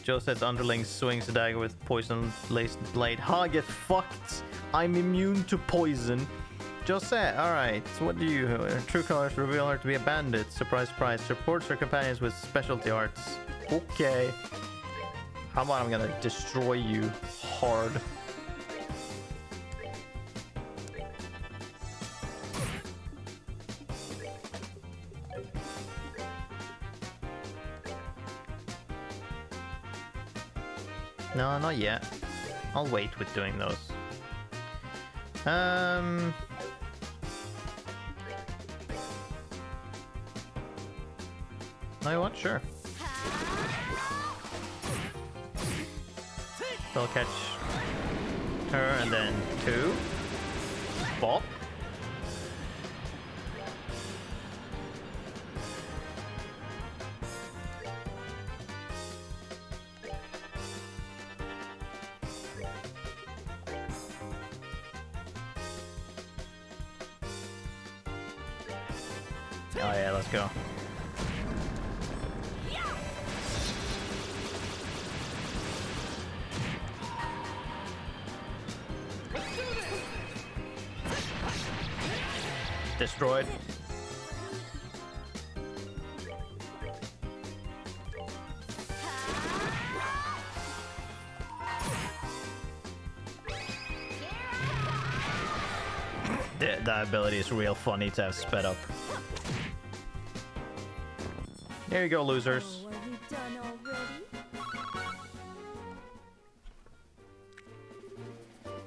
Joe says underling swings a dagger with poison-laced blade. Ha, get fucked. I'm immune to poison. Josette, alright. So what do you... Her true colors reveal her to be a bandit. Surprise, surprise. Supports her companions with specialty arts. Okay. How about I'm gonna destroy you hard. No, not yet. I'll wait with doing those. Oh, you want? Sure. So I'll catch her and then 2. Bop. Oh yeah, let's go. Destroyed. That ability is real funny to have sped up. Here you go, losers. Oh, are you done already?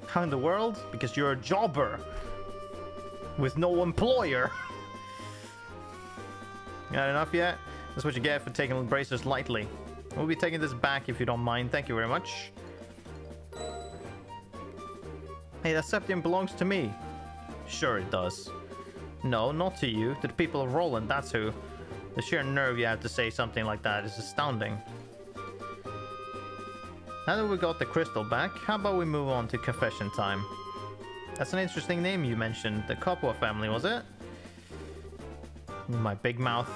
How in the world? Because you're a jobber with no employer. Got enough yet? That's what you get for taking bracers lightly. We'll be taking this back if you don't mind. Thank you very much. Hey, that septium belongs to me. Sure it does. No, not to you. To the people of Roland, that's who. The sheer nerve you have to say something like that is astounding. Now that we got the crystal back, how about we move on to confession time? That's an interesting name you mentioned. The Capua family, was it? My big mouth.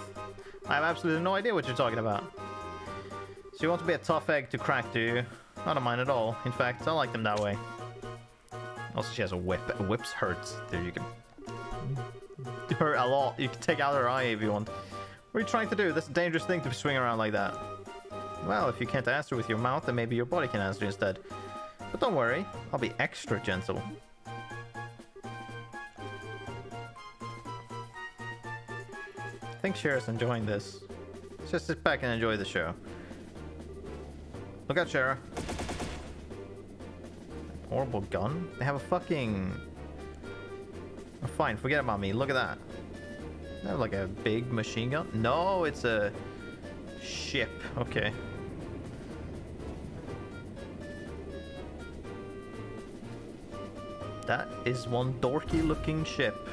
I have absolutely no idea what you're talking about. So you want to be a tough egg to crack, do you? I don't mind at all. In fact, I like them that way. Also, she has a whip. Whips hurts. There you can hurt a lot. You can take out her eye if you want. What are you trying to do? That's a dangerous thing to swing around like that. Well, if you can't answer with your mouth, then maybe your body can answer instead. But don't worry, I'll be extra gentle. I think Shara's enjoying this. Just sit back and enjoy the show. Look out, Shara. Horrible gun? They have a fucking... Oh, fine, forget about me. Look at that. They have like a big machine gun? No, it's a ship. Okay. That is one dorky looking ship.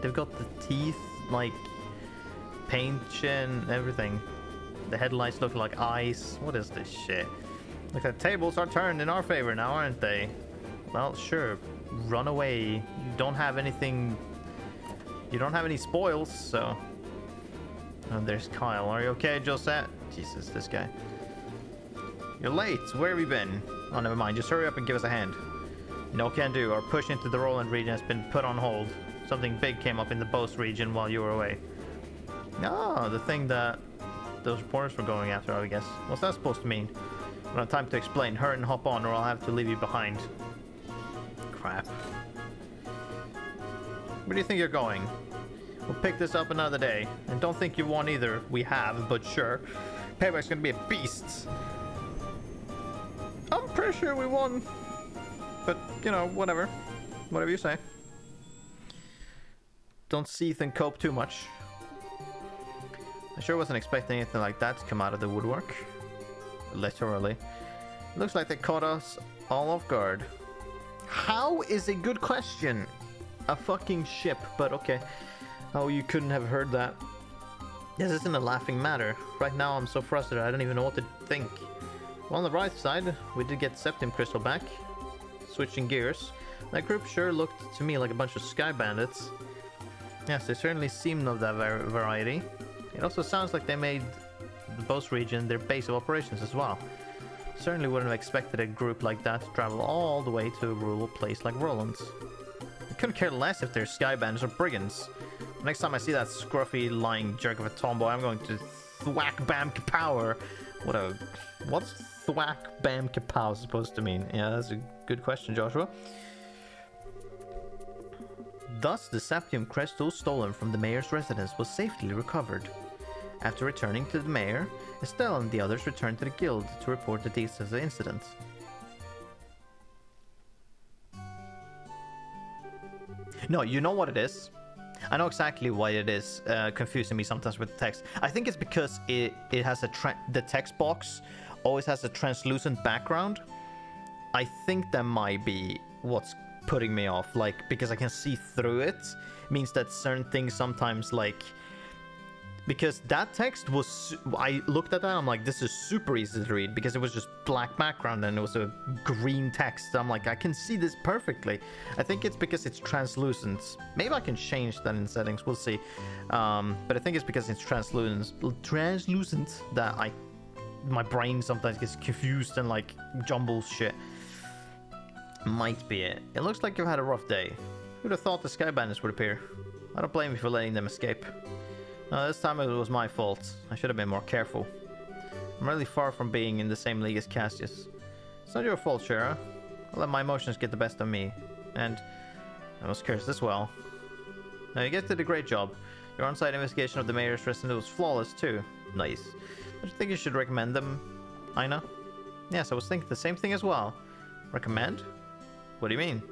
They've got the teeth like paint and everything. The headlights look like eyes. What is this shit? Look, the tables are turned in our favor now, aren't they? Well, sure. Run away. You don't have anything... You don't have any spoils, so... Oh, there's Kyle. Are you okay, Josette? Jesus, this guy. You're late. Where have you been? Oh, never mind. Just hurry up and give us a hand. No can do. Our push into the Roland region has been put on hold. Something big came up in the Boast region while you were away. Ah, the thing that those reporters were going after, I guess. What's that supposed to mean? I don't have time to explain. Hurry and hop on, or I'll have to leave you behind. Crap. Where do you think you're going? We'll pick this up another day. And don't think you won either. We have, but sure. Payback's gonna be a beast. I'm pretty sure we won. But, you know, whatever. Whatever you say. Don't seethe and cope too much. I sure wasn't expecting anything like that to come out of the woodwork. Literally. Looks like they caught us all off guard. How is a good question? A fucking ship, but okay. Oh, you couldn't have heard that. This isn't a laughing matter. Right now I'm so frustrated I don't even know what to think. Well, on the right side, we did get Septim Crystal back. Switching gears. That group sure looked to me like a bunch of sky bandits. Yes, they certainly seemed of that variety. It also sounds like they made the Boast region their base of operations as well. Certainly wouldn't have expected a group like that to travel all the way to a rural place like Roland's. I couldn't care less if they're skybanders or brigands. Next time I see that scruffy lying jerk of a tomboy, I'm going to thwack bam kapow. What's thwack bam kapow supposed to mean? Yeah, that's a good question, Joshua. Thus, the saptium crystal stolen from the mayor's residence was safely recovered. After returning to the mayor, Estelle and the others returned to the guild to report the details of the incident. No, you know what it is? I know exactly why it is confusing me sometimes with the text. I think it's because it has the text box always has a translucent background. I think that might be what's putting me off, like, because I can see through it means that certain things sometimes, like, because that text was, I looked at that, I'm like, this is super easy to read because it was just black background and it was a green text. I'm like, I can see this perfectly. I think it's because it's translucent. Maybe I can change that in settings, we'll see. But I think it's because it's translucent that my brain sometimes gets confused and like jumbles shit. Might be it. It looks like you've had a rough day. Who'd have thought the skybandits would appear? I don't blame you for letting them escape. No, this time it was my fault. I should have been more careful. I'm really far from being in the same league as Cassius. It's not your fault, Shara. I'll let my emotions get the best of me. And I was cursed as well. Now you guys did a great job. Your on-site investigation of the mayor's residence was flawless too. Nice. Don't you think you should recommend them, Aina? Yes, I was thinking the same thing as well. Recommend? What do you mean?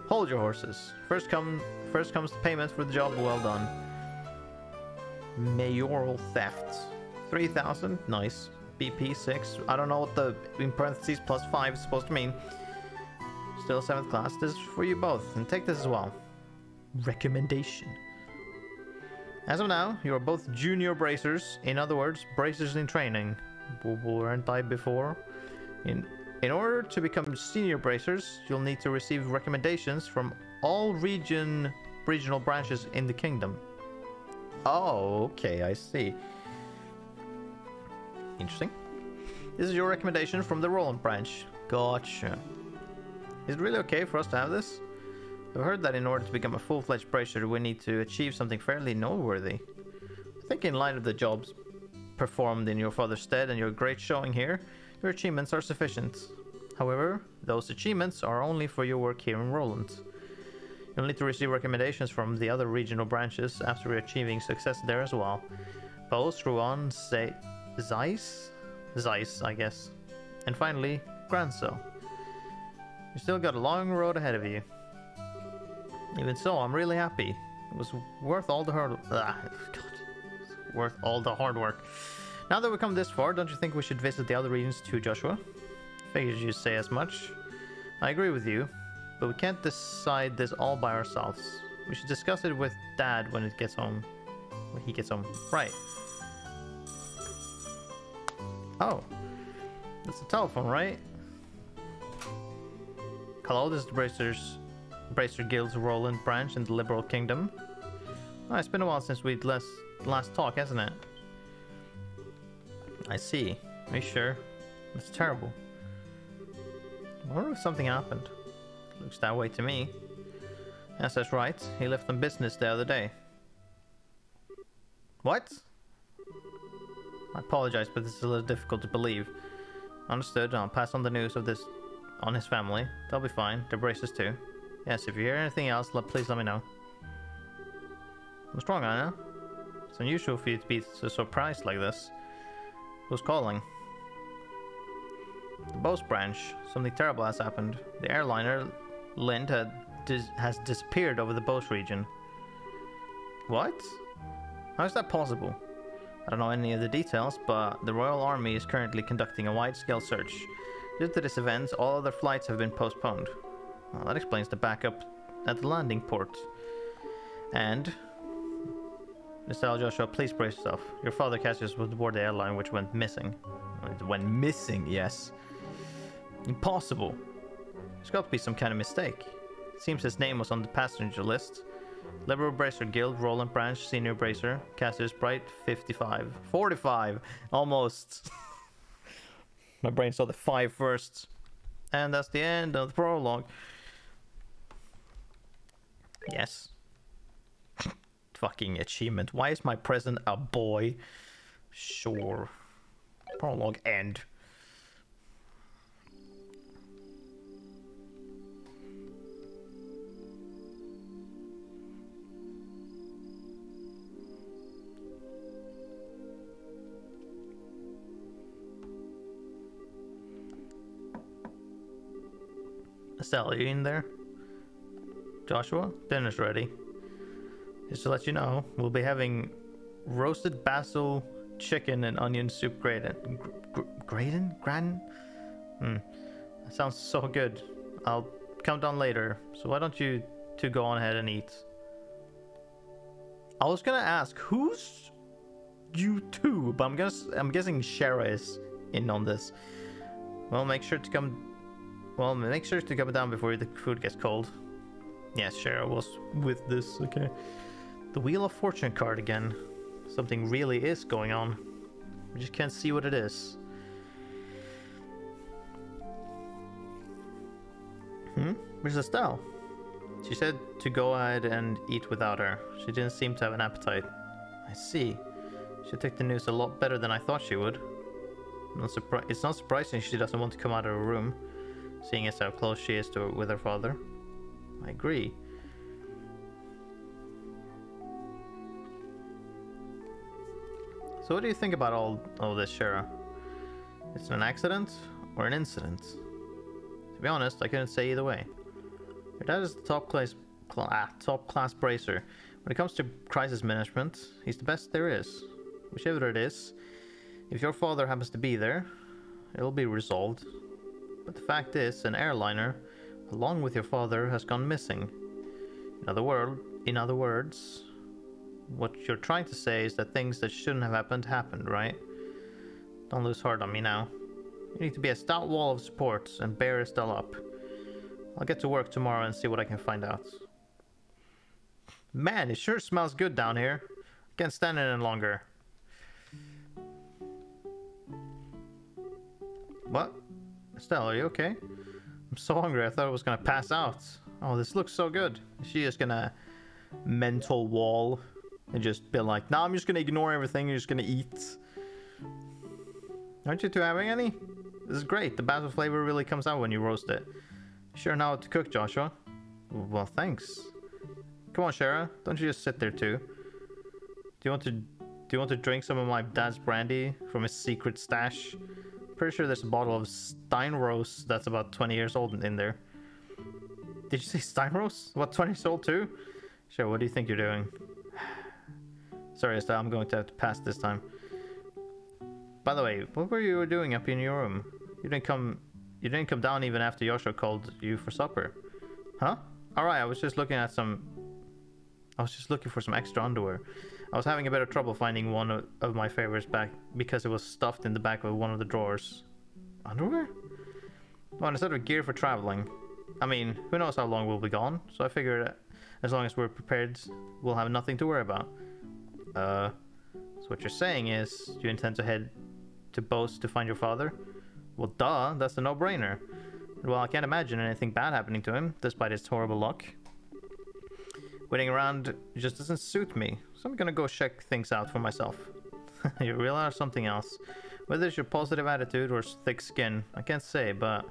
Hold your horses. First comes the payment for the job well done. Mayoral theft. 3,000. Nice. BP 6. I don't know what the in parentheses +5 is supposed to mean. Still 7th class. This is for you both. And take this as well. Recommendation. As of now, you are both junior bracers. In other words, bracers in training. Weren't I before? In order to become senior bracers, you'll need to receive recommendations from all regional branches in the kingdom. Oh, okay, I see. Interesting. This is your recommendation from the Roland branch. Gotcha. Is it really okay for us to have this? I've heard that in order to become a full-fledged bracer, we need to achieve something fairly noteworthy. I think in light of the jobs performed in your father's stead and your great showing here, your achievements are sufficient. However, those achievements are only for your work here in Roland. You'll need to receive recommendations from the other regional branches after achieving success there as well. Both Ruan, Zeiss, I guess. And finally, Granso. You still got a long road ahead of you. Even so, I'm really happy. It was worth all the hard work. Now that we've come this far, don't you think we should visit the other regions too, Joshua? Figured you'd say as much. I agree with you, but we can't decide this all by ourselves. We should discuss it with Dad when he gets home. Right. Oh. That's the telephone, right? Hello, this is the Bracer Guild's Roland branch in the Liberal Kingdom. Oh, it's been a while since we last talked, hasn't it? I see. Are you sure? That's terrible. I wonder if something happened. Looks that way to me. Yes, that's right. He left on business the other day. What? I apologize, but this is a little difficult to believe. Understood. I'll pass on the news of this on his family. They'll be fine. They're braces too. Yes, if you hear anything else, please let me know. What's wrong, Anna? It's unusual for you to be so surprised like this. Who's calling? The Boast branch. Something terrible has happened. The airliner, Lind, has disappeared over the Boast region. What? How is that possible? I don't know any of the details, but the Royal Army is currently conducting a wide-scale search. Due to this event, all other flights have been postponed. Well, that explains the backup at the landing port. And... Mr. Joshua, please brace yourself. Your father, Cassius, was aboard the airline which went missing. It went missing, yes. Impossible. There's got to be some kind of mistake. It seems his name was on the passenger list. Liberal Bracer Guild, Roland Branch, Senior Bracer, Caster Sprite, 55. 45! Almost. My brain saw the 5 first. And that's the end of the prologue. Yes. Fucking achievement. Why is my present a boy? Sure. Prologue end. Estelle, are you in there? Joshua, dinner's ready. Just to let you know, we'll be having roasted basil chicken and onion soup gratin. Gratin? That sounds so good. I'll come down later, so why don't you two go on ahead and eat? I was gonna ask, who's you two? But I'm guessing Shara is in on this. Well, make sure to come down before the food gets cold. Yes, Shara was with this, okay. The Wheel of Fortune card again. Something really is going on. We just can't see what it is. Where's Estelle? She said to go ahead and eat without her. She didn't seem to have an appetite. I see. She took the news a lot better than I thought she would. It's not surprising she doesn't want to come out of her room, seeing as how close she is with her father. I agree. So what do you think about all this, Shara? Is it an accident or an incident? To be honest, I couldn't say either way. Your dad is the top class bracer. When it comes to crisis management, he's the best there is. Whichever it is, if your father happens to be there, it'll be resolved. But the fact is, an airliner, along with your father, has gone missing. In other words, what you're trying to say is that things that shouldn't have happened, right? Don't lose heart on me now. You need to be a stout wall of support and bear Estelle up. I'll get to work tomorrow and see what I can find out. Man, it sure smells good down here. I can't stand it any longer. What? Estelle, are you okay? I'm so hungry, I thought I was gonna pass out. Oh, this looks so good. Is she just gonna mental wall and just be like, nah, I'm just gonna ignore everything, you're just gonna eat? Aren't you two having any? This is great. The basil flavor really comes out when you roast it. You sure know how to cook, Joshua. Well, thanks. Come on, Shara. Don't you just sit there too? Do you want to drink some of my dad's brandy from his secret stash? Pretty sure there's a bottle of Steinros that's about 20 years old in there. Did you say Steinros? What, 20 years old too? Sure, what do you think you're doing? Sorry, Estelle, I'm going to have to pass this time. By the way, what were you doing up in your room? You didn't come down even after Joshua called you for supper. Huh? Alright, I was just looking for some extra underwear. I was having a bit of trouble finding one of my favorites back because it was stuffed in the back of one of the drawers. Underwear? Well, instead of gear for traveling. I mean, who knows how long we'll be gone, so I figured as long as we're prepared, we'll have nothing to worry about. So what you're saying is, you intend to head to Bose to find your father? Well, duh, that's a no-brainer. Well, I can't imagine anything bad happening to him, despite his horrible luck. Waiting around just doesn't suit me, so I'm gonna go check things out for myself. You realize something else. Whether it's your positive attitude or thick skin, I can't say, but...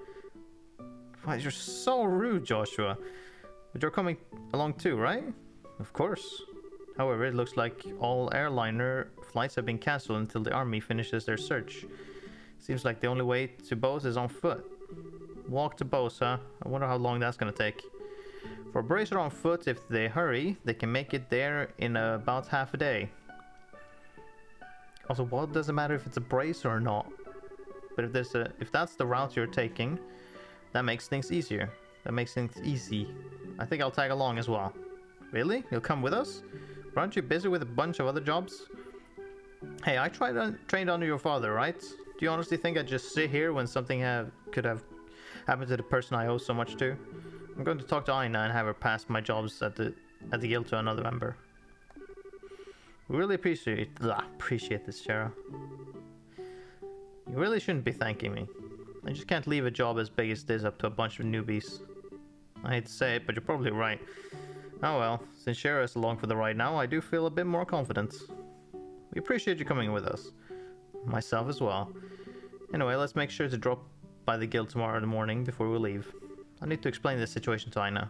Why, you're so rude, Joshua. But you're coming along too, right? Of course. However, it looks like all airliner flights have been cancelled until the army finishes their search. Seems like the only way to Bose is on foot. Walk to Bose, huh? I wonder how long that's gonna take. For a bracer on foot, if they hurry, they can make it there in about half a day. Also, what does it matter if it's a bracer or not? But if that's the route you're taking, that makes things easier. That makes things easy. I think I'll tag along as well. Really? You'll come with us? Aren't you busy with a bunch of other jobs? Hey, I trained under your father, right? Do you honestly think I'd just sit here when something could have happened to the person I owe so much to? I'm going to talk to Aina and have her pass my jobs at the Add the guild to another member. We really appreciate this, Shara. You really shouldn't be thanking me. I just can't leave a job as big as this up to a bunch of newbies. I hate to say it, but you're probably right. Oh well, since Shara is along for the ride now, I do feel a bit more confident. We appreciate you coming with us. Myself as well. Anyway, let's make sure to drop by the guild tomorrow in the morning before we leave. I need to explain this situation to Aina.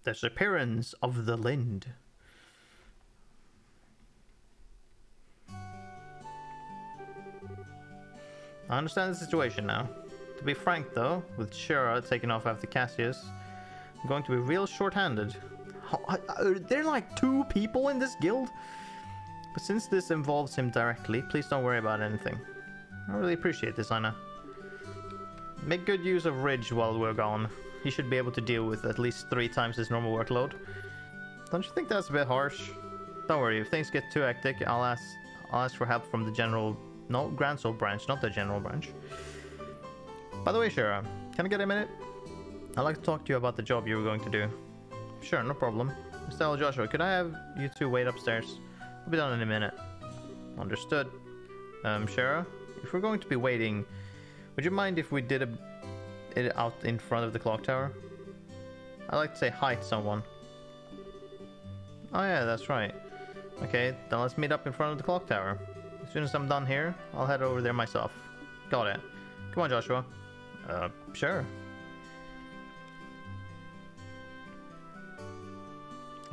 The disappearance of the Lind. I understand the situation now. To be frank though, with Shara taking off after Cassius, I'm going to be real short-handed. Are there like 2 people in this guild? But since this involves him directly, please don't worry about anything. I really appreciate this, Aina. Make good use of Ridge while we're gone. He should be able to deal with at least 3 times his normal workload. Don't you think that's a bit harsh? Don't worry, if things get too hectic, I'll ask for help from the Grand Soul branch, not the general branch. By the way, Shara, can I get a minute? I'd like to talk to you about the job you were going to do. Sure, no problem. Mr. Joshua, could I have you 2 wait upstairs? I'll be done in a minute. Understood. Shara, if we're going to be waiting, would you mind if we did it out in front of the clock tower? I'd like to say hi to someone. Oh yeah, that's right. Okay, then let's meet up in front of the clock tower. As soon as I'm done here, I'll head over there myself. Got it. Come on, Joshua. Sure.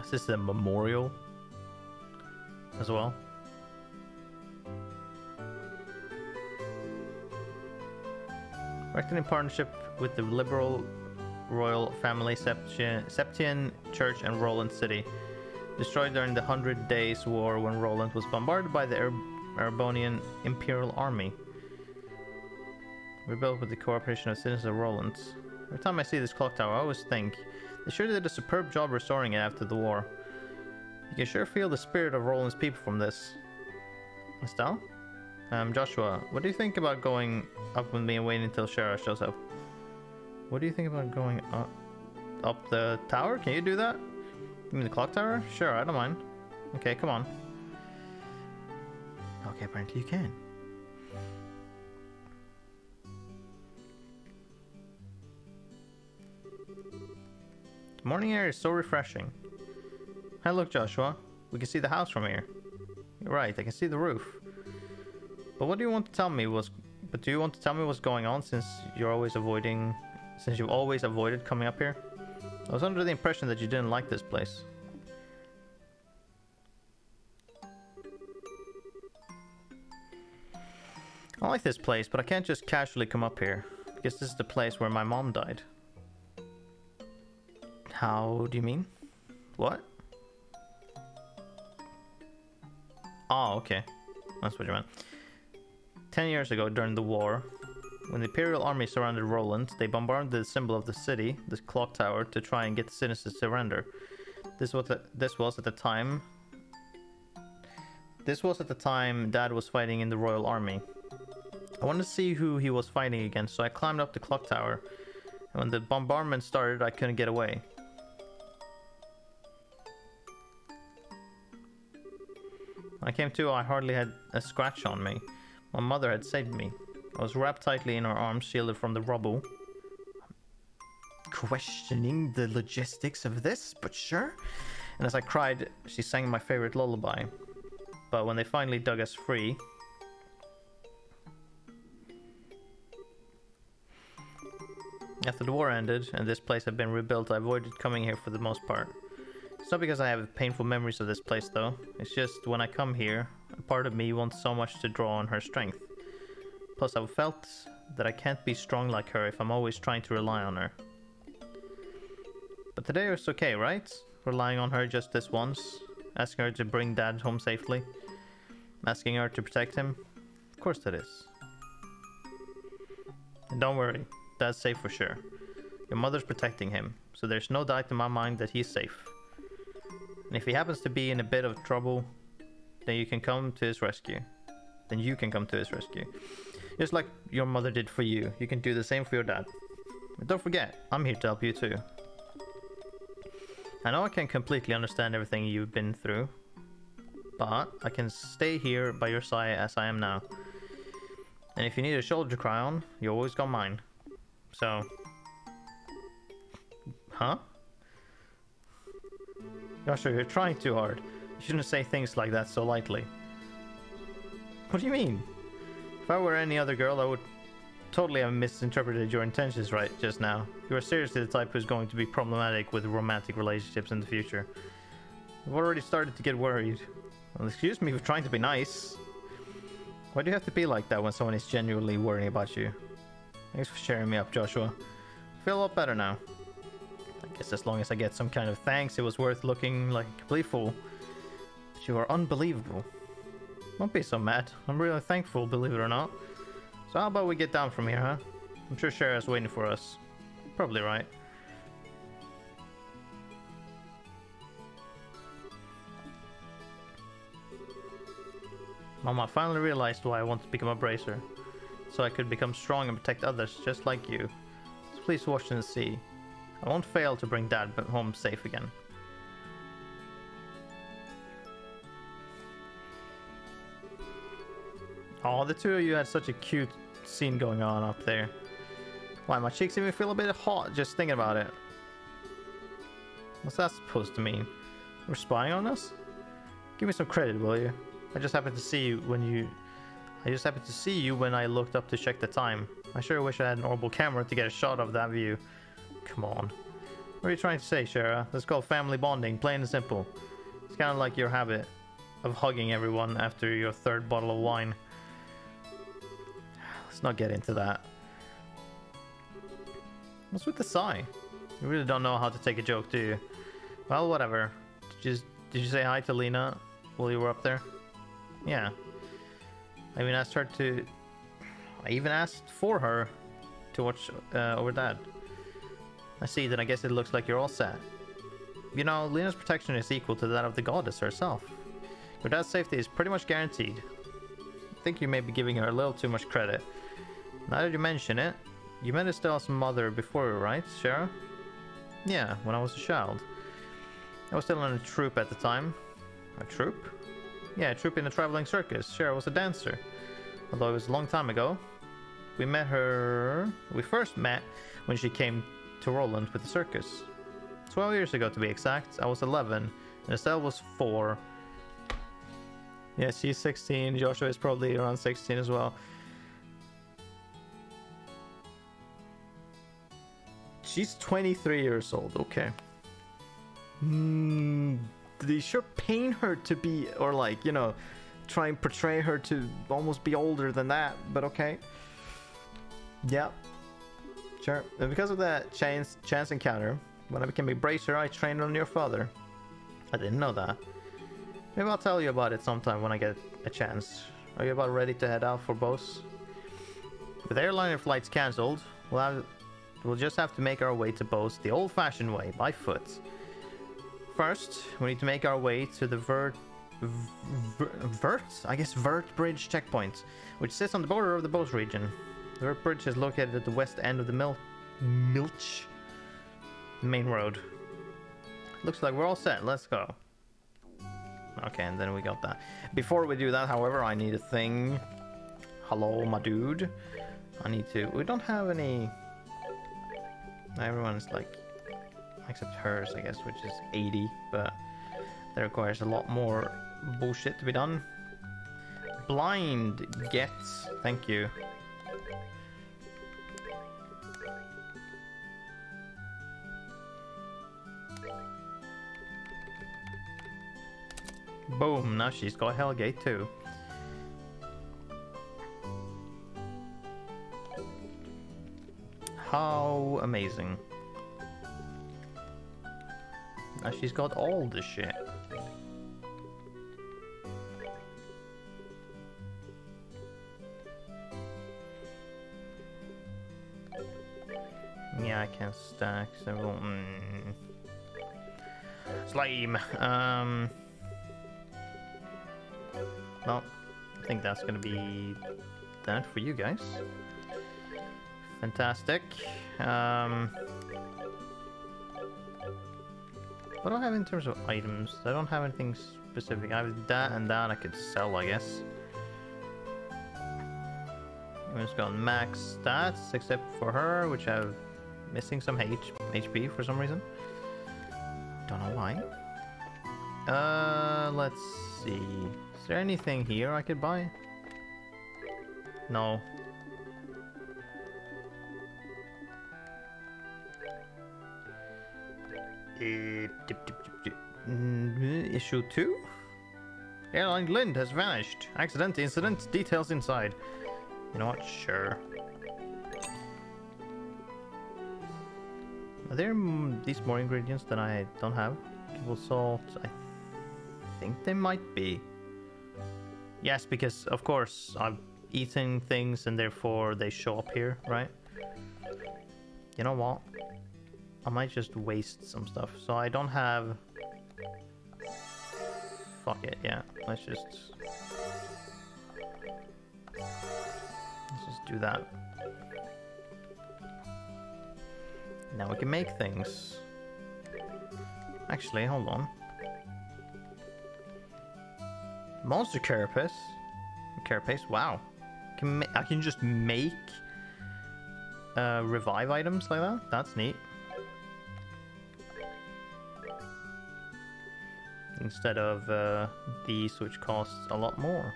Is this a memorial as well? Erected in partnership with the liberal royal family Septian Church and Roland City. Destroyed during the 100 Days War when Roland was bombarded by the Erebonian Imperial Army. Rebuilt with the cooperation of citizens of Roland. Every time I see this clock tower, I always think they sure did a superb job restoring it after the war. You can sure feel the spirit of Roland's people from this. Estelle? Joshua, what do you think about going up with me and waiting until Shara shows up? What do you think about going up the tower? Can you do that? You mean the clock tower? Sure, I don't mind. Okay, come on. Okay, apparently you can. The morning air is so refreshing. Hey, look, Joshua. We can see the house from here. You're right, I can see the roof. But what do you want to tell me do you want to tell me what's going on since you've always avoided coming up here? I was under the impression that you didn't like this place. I like this place, but I can't just casually come up here, because this is the place where my mom died. How do you mean? What? Oh, okay. That's what you meant. 10 years ago, during the war, when the Imperial Army surrounded Roland, they bombarded the symbol of the city, the clock tower, to try and get the citizens to surrender. This was at the time Dad was fighting in the Royal Army. I wanted to see who he was fighting against, so I climbed up the clock tower. And when the bombardment started, I couldn't get away. When I came to, I hardly had a scratch on me. My mother had saved me. I was wrapped tightly in her arms, shielded from the rubble. Questioning the logistics of this, but sure. And as I cried, she sang my favorite lullaby. But when they finally dug us free... After the war ended, and this place had been rebuilt, I avoided coming here for the most part. It's not because I have painful memories of this place, though. It's just when I come here, a part of me wants so much to draw on her strength. Plus, I've felt that I can't be strong like her if I'm always trying to rely on her. But today it's okay, right? Relying on her just this once. Asking her to bring Dad home safely. Asking her to protect him. Of course that is. And don't worry, Dad's safe for sure. Your mother's protecting him, so there's no doubt in my mind that he's safe. And if he happens to be in a bit of trouble, then you can come to his rescue. Just like your mother did for you. You can do the same for your dad. But don't forget, I'm here to help you too. I know I can't completely understand everything you've been through, but I can stay here by your side as I am now. And if you need a shoulder to cry on, you always got mine. So... Huh? Joshua, you're trying too hard. You shouldn't say things like that so lightly. What do you mean? If I were any other girl, I would totally have misinterpreted your intentions right just now. You are seriously the type who's going to be problematic with romantic relationships in the future. I've already started to get worried. Well, excuse me for trying to be nice. Why do you have to be like that when someone is genuinely worrying about you? Thanks for cheering me up, Joshua. I feel a lot better now. I guess as long as I get some kind of thanks, it was worth looking like a complete fool. But you are unbelievable. Don't be so mad. I'm really thankful, believe it or not. So how about we get down from here, huh? I'm sure Shara's waiting for us. Probably right. Mama, I finally realized why I want to become a bracer. So I could become strong and protect others just like you. So please watch and see. I won't fail to bring Dad home safe again. Oh, the two of you had such a cute scene going on up there. Why, my cheeks even feel a bit hot just thinking about it. What's that supposed to mean? We're spying on us? Give me some credit, will you? I just happened to see you when I looked up to check the time. I sure wish I had an orbital camera to get a shot of that view. Come on. What are you trying to say, Shara? That's called family bonding, plain and simple. It's kind of like your habit of hugging everyone after your third bottle of wine. Let's not get into that. What's with the sigh? You really don't know how to take a joke, do you? Well, whatever. Did you say hi to Lena while you were up there? Yeah. I even asked for her to watch over Dad. I see, then I guess it looks like you're all set. You know, Lena's protection is equal to that of the goddess herself. Your dad's safety is pretty much guaranteed. I think you may be giving her a little too much credit. Now that you mention it, you met Estelle's mother before, right, Shara? Yeah, when I was a child. I was still in a troupe at the time. A troupe? Yeah, a troupe in a traveling circus. Shara was a dancer. Although it was a long time ago. We first met when she came to Roland with the circus. 12 years ago to be exact. I was 11 and Estelle was 4. Yeah, she's 16. Joshua is probably around 16 as well. She's 23 years old. Okay. They sure paint her to be, or like, you know, try and portray her to almost be older than that, but okay. Yeah. Sure. And because of that chance encounter, when I became a bracer, I trained on your father. I didn't know that. Maybe I'll tell you about it sometime when I get a chance. Are you about ready to head out for Bose? With airliner flights cancelled, we'll just have to make our way to Bose the old-fashioned way, by foot. First, we need to make our way to the Vert Bridge checkpoint, which sits on the border of the Bose region. The Vert Bridge is located at the west end of the Milch main road. Looks like we're all set. Let's go. Okay, and then we got that. Before we do that, however, I need a thing. Hello, my dude. We don't have any... Everyone's like... Except hers, I guess, which is 80, but that requires a lot more bullshit to be done. Blind gets... Thank you. Boom, now she's got Hellgate too. How amazing. Now she's got all the shit. Yeah, I can stack several. Slime. Well, I think that's gonna be that for you guys. Fantastic. What do I have in terms of items? I don't have anything specific. I have that and that I could sell, I guess. I'm just going max stats, except for her, which I'm missing some HP for some reason. Don't know why. Let's see. Is there anything here I could buy? No. Issue 2? Airline Lind has vanished. Accident, incident, details inside. You know what? Sure. Are there these more ingredients that I don't have? Kibble salt. I think they might be. Yes, because of course I've eaten things and therefore they show up here, right? You know what? I might just waste some stuff. So I don't have... Fuck it, yeah. Let's just do that. Now we can make things. Actually, hold on. Monster carapace. Carapace, wow. I can just make revive items like that? That's neat. Instead of these, which costs a lot more.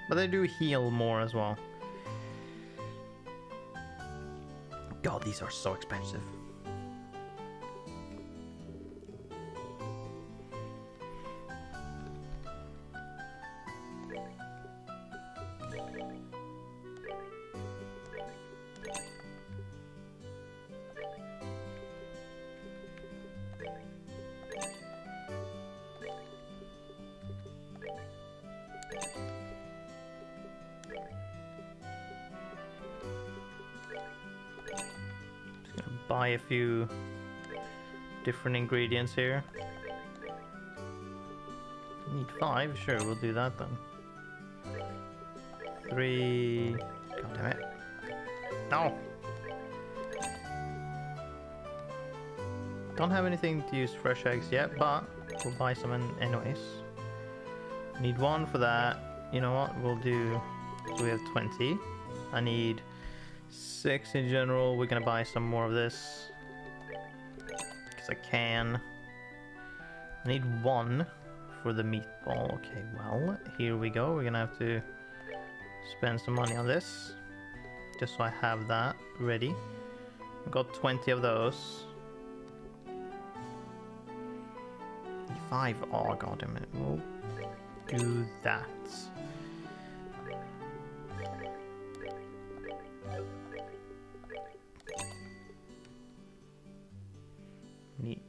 But they do heal more as well. God, these are so expensive. Buy a few different ingredients here. Need 5, sure, we'll do that then. 3. God damn it. No! Don't have anything to use fresh eggs yet, but we'll buy some anyways. Need 1 for that. You know what? We'll do. So we have 20. I need 6 in general. We're gonna buy some more of this because I can. I need 1 for the meatball. Okay, well, here we go. We're gonna have to spend some money on this just so I have that ready. I've got 20 of those. 5. Oh, god damn it. We'll do that.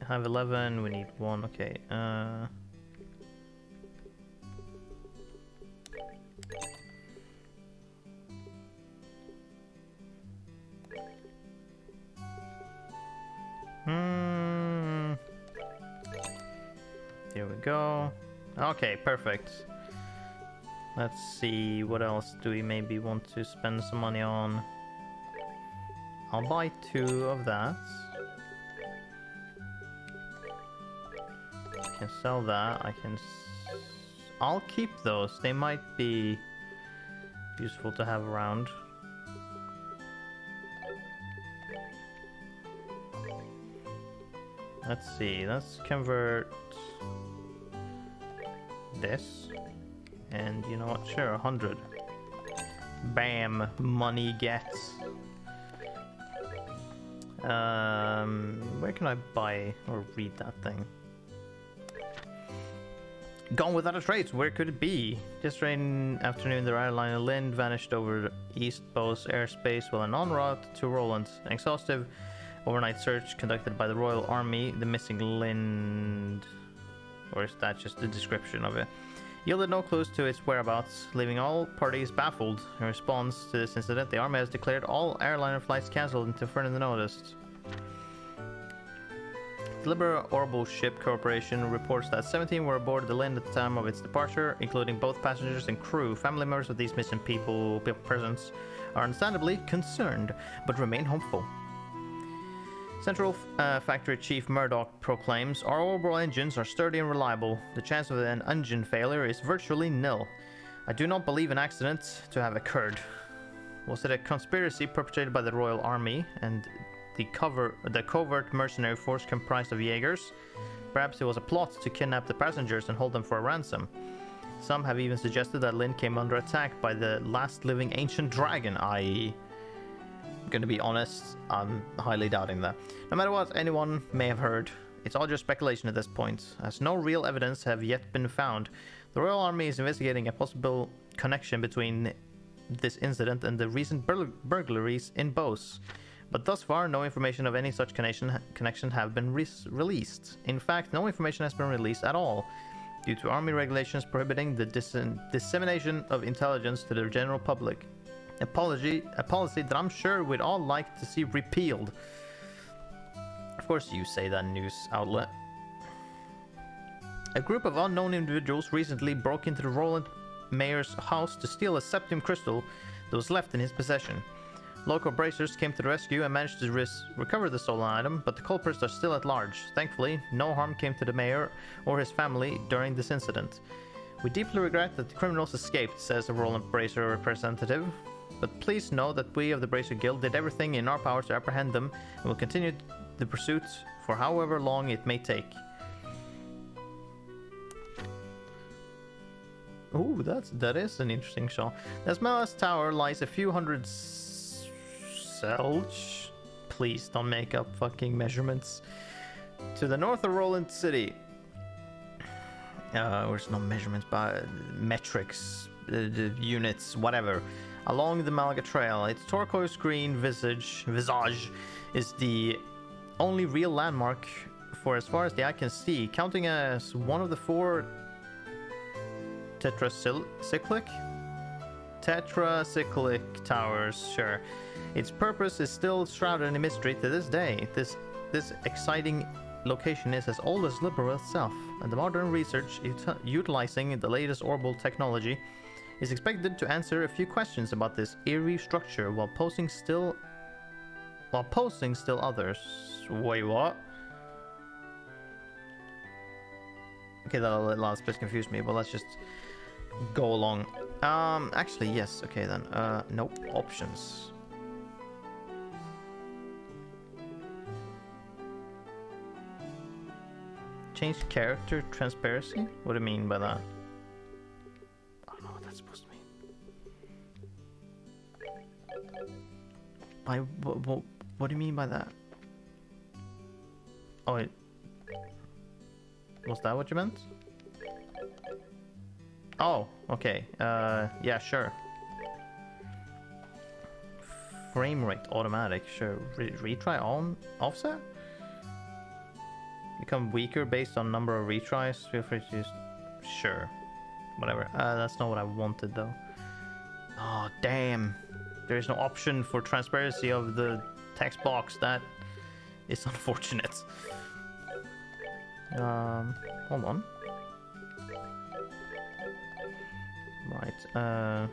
Have 11, we need 1, okay. Here we go. Okay, perfect. Let's see, what else do we maybe want to spend some money on? I'll buy 2 of that. I can sell that. I'll keep those. They might be useful to have around. Let's see. Let's convert this. And you know what? Sure, 100. Bam! Money gets. Where can I buy or read that thing? Gone without a trace, where could it be? Yesterday afternoon, the airliner Lind vanished over East Bow's airspace while en route to Roland. An exhaustive overnight search conducted by the Royal Army, the missing Lind... Or is that just the description of it? Yielded no clues to its whereabouts, leaving all parties baffled. In response to this incident, the Army has declared all airliner flights cancelled until further notice. Deliberate Orbital Ship Corporation reports that 17 were aboard the Lynn at the time of its departure, including both passengers and crew. Family members of these missing people present are understandably concerned, but remain hopeful. Central Factory Chief Murdoch proclaims, "Our orbital engines are sturdy and reliable. The chance of an engine failure is virtually nil. I do not believe an accident to have occurred. Was it a conspiracy perpetrated by the Royal Army and the covert mercenary force comprised of Jaegers? Perhaps it was a plot to kidnap the passengers and hold them for a ransom. Some have even suggested that Lynn came under attack by the last living ancient dragon, i.e. Gonna be honest, I'm highly doubting that. No matter what anyone may have heard, it's all just speculation at this point, as no real evidence have yet been found. The Royal Army is investigating a possible connection between this incident and the recent burglaries in Bose, but thus far no information of any such connection have been released. In fact, no information has been released at all, due to Army regulations prohibiting the dissemination of intelligence to the general public. A policy that I'm sure we'd all like to see repealed." Of course you say that, news outlet. A group of unknown individuals recently broke into the Roland mayor's house to steal a septum crystal that was left in his possession. Local bracers came to the rescue and managed to recover the stolen item, but the culprits are still at large. Thankfully, no harm came to the mayor or his family during this incident. "We deeply regret that the criminals escaped," says a Roland Bracer representative. "But please know that we of the Bracer Guild did everything in our power to apprehend them and will continue the pursuit for however long it may take." Ooh, that is an interesting shot. The Smalas Tower lies a few hundred selj. Please don't make up fucking measurements. To the north of Roland City. There's no measurements, but metrics, units, whatever. Along the Malaga Trail, its turquoise green visage is the only real landmark for as far as the eye can see, counting as one of the four tetracyclic towers. Sure, its purpose is still shrouded in mystery to this day. This exciting location is as old as Liberal itself, and the modern research utilizing the latest orbital technology is expected to answer a few questions about this eerie structure while posing still others. Wait, what? Okay, that last bit confused me, but let's just go along. Actually, yes. Okay, then. Nope. Options. Change character transparency? What do you mean by that? I don't know what that's supposed to mean. What do you mean by that? Oh, was that what you meant? Oh, okay. Yeah, sure. Frame rate automatic, sure. Retry on offset? Become weaker based on number of retries. Feel free to use. Sure. Whatever. That's not what I wanted though. Oh, damn. There is no option for transparency of the text box. That is unfortunate. Hold on. Right.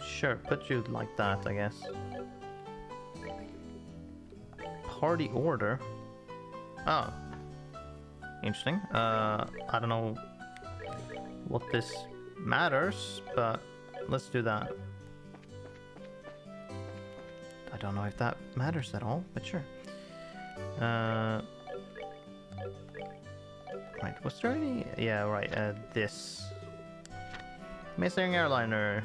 Sure, put you like that, I guess. Party order. Oh. Interesting. I don't know what this matters, but let's do that. I don't know if that matters at all, but sure. Right, was there any... Yeah, right, this. Missing airliner.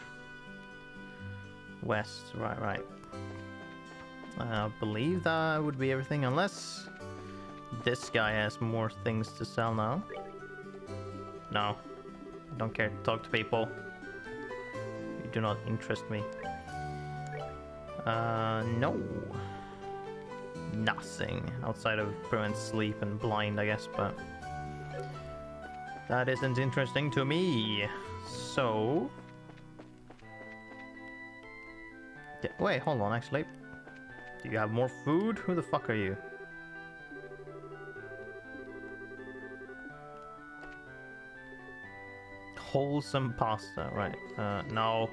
West, right. I believe that would be everything, unless this guy has more things to sell now. No, I don't care to talk to people. You do not interest me. No. Nothing outside of prevent sleep and blind, I guess, but that isn't interesting to me. So... Wait, hold on, actually. Do you have more food? Who the fuck are you? Wholesome pasta, right? No.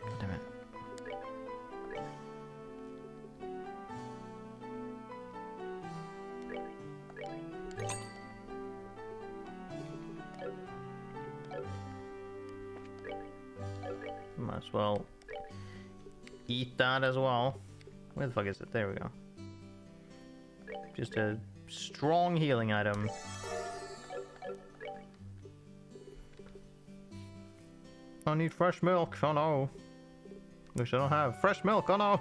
God damn it. Might as well eat that as well. Where the fuck is it? There we go. Just a strong healing item. I need fresh milk. Oh no. Which I don't have. Fresh milk. Oh no.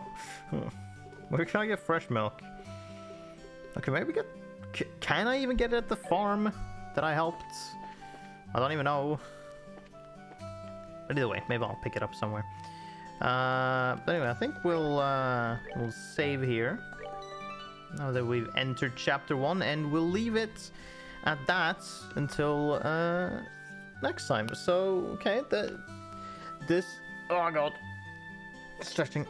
Where can I get fresh milk? Okay, maybe get... Can I even get it at the farm that I helped? I don't even know. But either way, maybe I'll pick it up somewhere. But anyway, I think we'll save here. Now that we've entered chapter 1, and we'll leave it at that until next time. So, okay, this... Oh god. Stretching.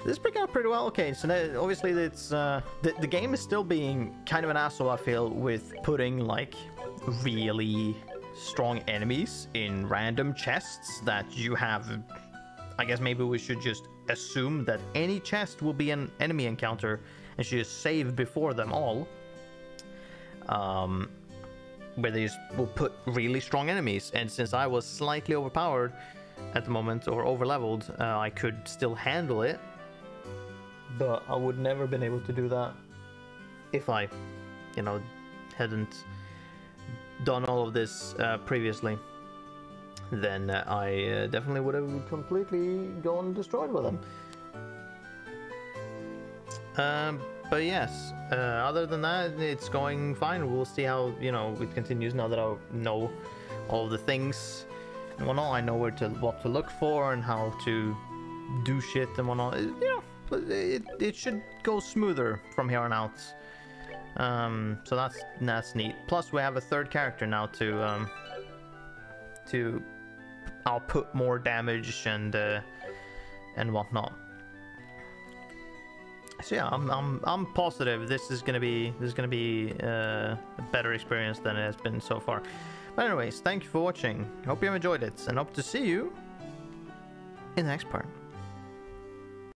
This is picking up pretty well. Okay, so now, obviously it's... the game is still being kind of an asshole, I feel, with putting, like, really strong enemies in random chests that you have. I guess maybe we should just assume that any chest will be an enemy encounter and should just save before them all. Where they just will put really strong enemies, and since I was slightly overpowered at the moment, or over-leveled, I could still handle it, but I would never been able to do that if I, you know, hadn't done all of this previously. Then I definitely would have completely gone destroyed with them. But yes, other than that, it's going fine. We'll see how, you know, it continues now that I know all the things and whatnot. I know what to look for and how to do shit and whatnot. You know, it should go smoother from here on out. So that's neat. Plus, we have a third character now to output more damage and whatnot. So yeah, I'm positive this is gonna be a better experience than it has been so far. But anyways, thank you for watching. Hope you have enjoyed it, and hope to see you in the next part.